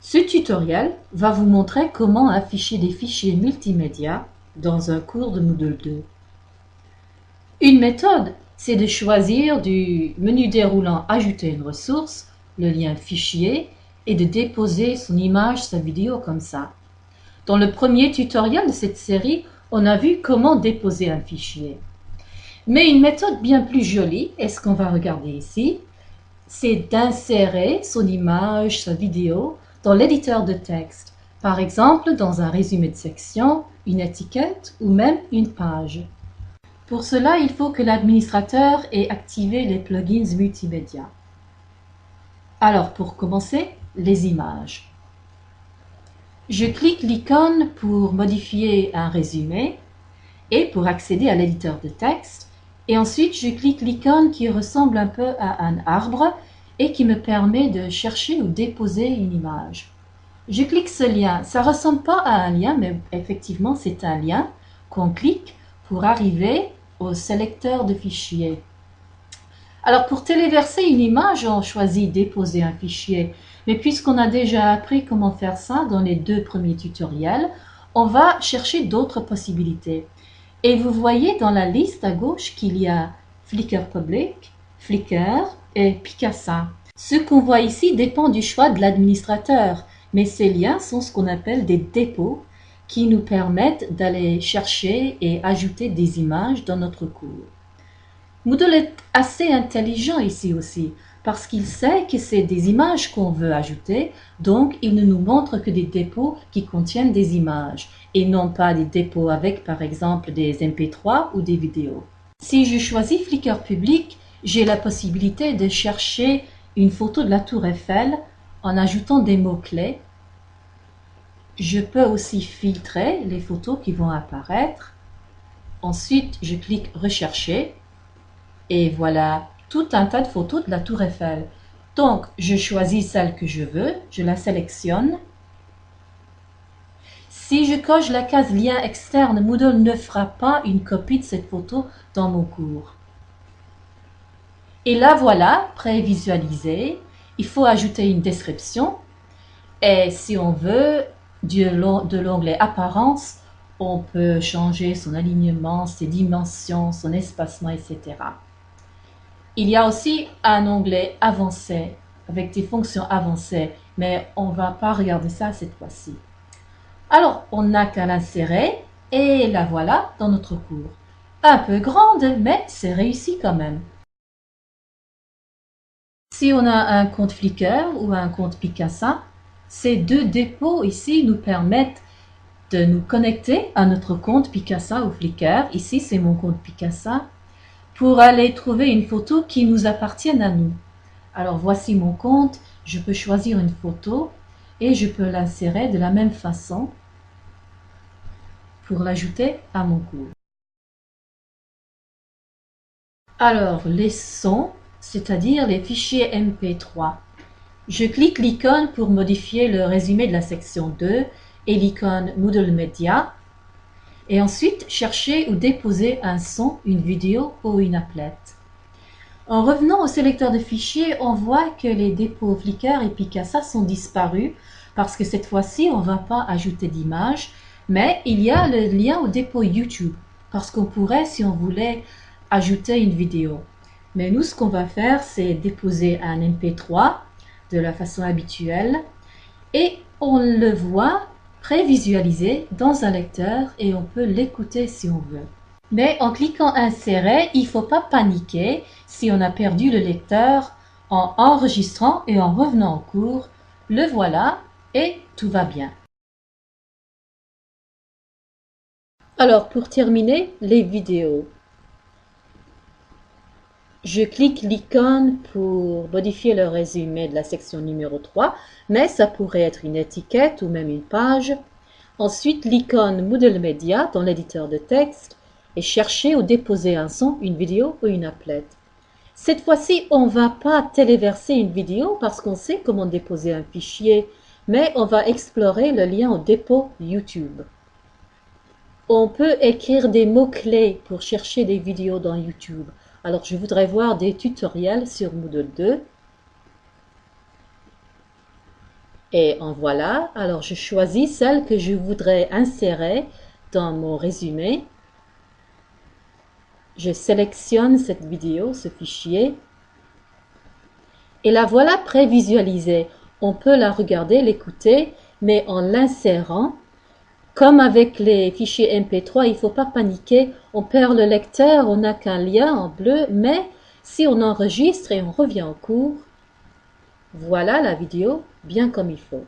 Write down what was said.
Ce tutoriel va vous montrer comment afficher des fichiers multimédia dans un cours de Moodle 2. Une méthode, c'est de choisir du menu déroulant Ajouter une ressource, le lien Fichier, et de déposer son image, sa vidéo comme ça. Dans le premier tutoriel de cette série, on a vu comment déposer un fichier. Mais une méthode bien plus jolie, et ce qu'on va regarder ici, c'est d'insérer son image, sa vidéo dans l'éditeur de texte, par exemple dans un résumé de section, une étiquette ou même une page. Pour cela, il faut que l'administrateur ait activé les plugins multimédia. Alors pour commencer, les images. Je clique l'icône pour modifier un résumé et pour accéder à l'éditeur de texte, et ensuite je clique l'icône qui ressemble un peu à un arbre et qui me permet de chercher ou déposer une image. Je clique ce lien. Ça ne ressemble pas à un lien, mais effectivement c'est un lien qu'on clique pour arriver au sélecteur de fichiers. Alors pour téléverser une image, on choisit déposer un fichier. Mais puisqu'on a déjà appris comment faire ça dans les deux premiers tutoriels, on va chercher d'autres possibilités. Et vous voyez dans la liste à gauche qu'il y a Flickr Public, Flickr et Picasa. Ce qu'on voit ici dépend du choix de l'administrateur, mais ces liens sont ce qu'on appelle des dépôts qui nous permettent d'aller chercher et ajouter des images dans notre cours. Moodle est assez intelligent ici aussi, parce qu'il sait que c'est des images qu'on veut ajouter, donc il ne nous montre que des dépôts qui contiennent des images, et non pas des dépôts avec par exemple des MP3 ou des vidéos. Si je choisis Flickr Public, j'ai la possibilité de chercher une photo de la tour Eiffel en ajoutant des mots-clés. Je peux aussi filtrer les photos qui vont apparaître. Ensuite, je clique Rechercher. Et voilà tout un tas de photos de la tour Eiffel. Donc, je choisis celle que je veux, je la sélectionne. Si je coche la case lien externe, Moodle ne fera pas une copie de cette photo dans mon cours. Et là voilà, prévisualisé. Il faut ajouter une description. Et si on veut, de l'onglet Apparence, on peut changer son alignement, ses dimensions, son espacement, etc. Il y a aussi un onglet Avancé, avec des fonctions avancées, mais on ne va pas regarder ça cette fois-ci. Alors, on n'a qu'à l'insérer, et la voilà dans notre cours. Un peu grande, mais c'est réussi quand même. Si on a un compte Flickr ou un compte Picasa, ces deux dépôts ici nous permettent de nous connecter à notre compte Picasa ou Flickr. Ici, c'est mon compte Picasa, pour aller trouver une photo qui nous appartienne à nous. Alors voici mon compte, je peux choisir une photo et je peux l'insérer de la même façon pour l'ajouter à mon cours. Alors les sons, c'est-à-dire les fichiers MP3. Je clique l'icône pour modifier le résumé de la section 2 et l'icône Moodle Media. Et ensuite, chercher ou déposer un son, une vidéo ou une applet. En revenant au sélecteur de fichiers, on voit que les dépôts Flickr et Picasa sont disparus parce que cette fois-ci, on ne va pas ajouter d'image, mais il y a le lien au dépôt YouTube parce qu'on pourrait, si on voulait, ajouter une vidéo. Mais nous, ce qu'on va faire, c'est déposer un MP3 de la façon habituelle et on le voit prévisualisé dans un lecteur et on peut l'écouter si on veut. Mais en cliquant Insérer, il ne faut pas paniquer si on a perdu le lecteur. En enregistrant et en revenant au cours, le voilà et tout va bien. Alors pour terminer, les vidéos. Je clique l'icône pour modifier le résumé de la section numéro 3, mais ça pourrait être une étiquette ou même une page. Ensuite, l'icône Moodle Media dans l'éditeur de texte et chercher ou déposer un son, une vidéo ou une applet. Cette fois-ci, on ne va pas téléverser une vidéo parce qu'on sait comment déposer un fichier, mais on va explorer le lien au dépôt YouTube. On peut écrire des mots-clés pour chercher des vidéos dans YouTube. Alors, je voudrais voir des tutoriels sur Moodle 2. Et en voilà, alors je choisis celle que je voudrais insérer dans mon résumé. Je sélectionne cette vidéo, ce fichier, et la voilà prévisualisée. On peut la regarder, l'écouter, mais en l'insérant. Comme avec les fichiers MP3, il ne faut pas paniquer, on perd le lecteur, on n'a qu'un lien en bleu, mais si on enregistre et on revient au cours, voilà la vidéo bien comme il faut.